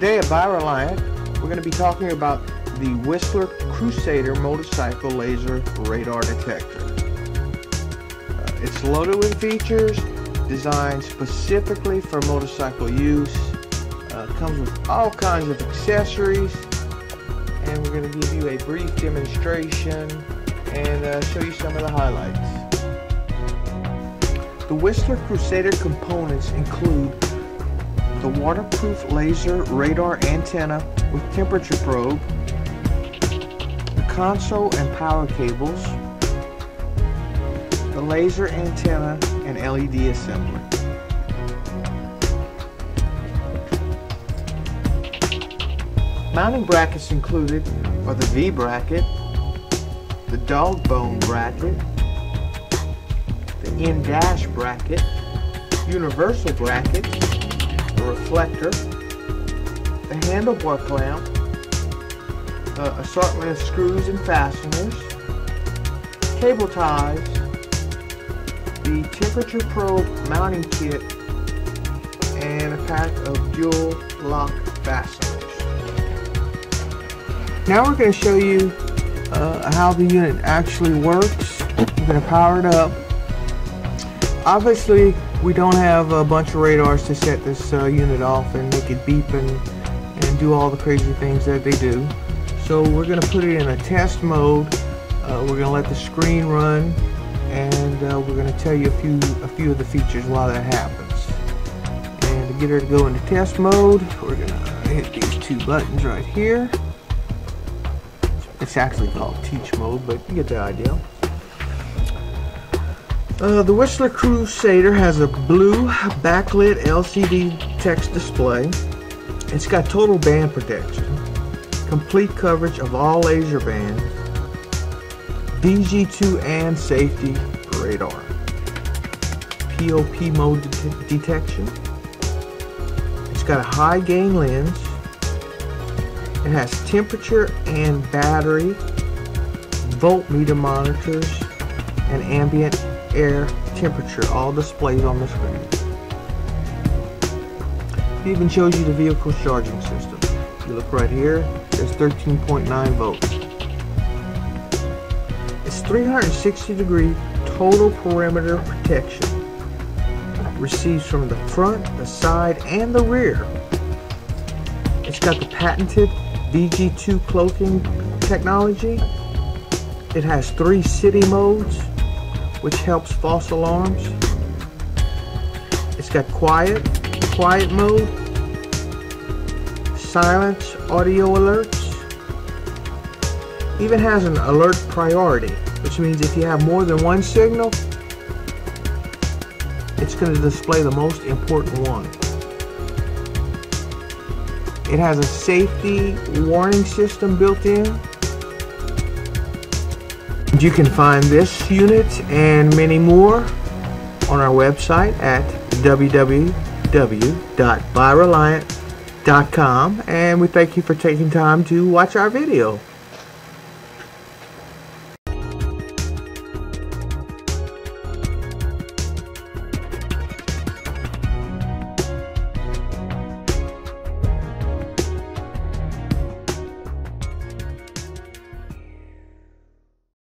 Today at Reliant, we're going to be talking about the Whistler Cruisader Motorcycle Laser Radar Detector. It's loaded with features designed specifically for motorcycle use. Comes with all kinds of accessories, and we're going to give you a brief demonstration and show you some of the highlights. The Whistler Cruisader components include the waterproof laser radar antenna with temperature probe, the console and power cables, the laser antenna and LED assembly. Mounting brackets included are the V bracket, the dog bone bracket, the in-dash bracket, universal bracket, the reflector, the handlebar clamp, assortment of screws and fasteners, cable ties, the temperature probe mounting kit, and a pack of dual lock fasteners. Now we're going to show you how the unit actually works. We're going to power it up. Obviously, we don't have a bunch of radars to set this unit off and make it beep and do all the crazy things that they do. So we're going to put it in a test mode. We're going to let the screen run, and we're going to tell you a few of the features while that happens. And to get her to go into test mode, we're going to hit these two buttons right here. It's actually called teach mode, but you get the idea. The Whistler Cruisader has a blue backlit LCD text display. It's got total band protection, complete coverage of all laser bands, DG2 and safety radar, POP mode detection. It's got a high gain lens. It has temperature and battery, voltmeter monitors, and ambient air temperature all displayed on the screen. It even shows you the vehicle's charging system. If you look right here, there's 13.9 volts. It's 360-degree total perimeter protection. It receives from the front, the side, and the rear. It's got the patented DG2 cloaking technology. It has 3 city modes, which helps false alarms. It's got quiet mode, silence audio alerts. Even has an alert priority, which means if you have more than one signal, it's going to display the most important one. It has a safety warning system built in. You can find this unit and many more on our website at www.byreliant.com, and we thank you for taking time to watch our video.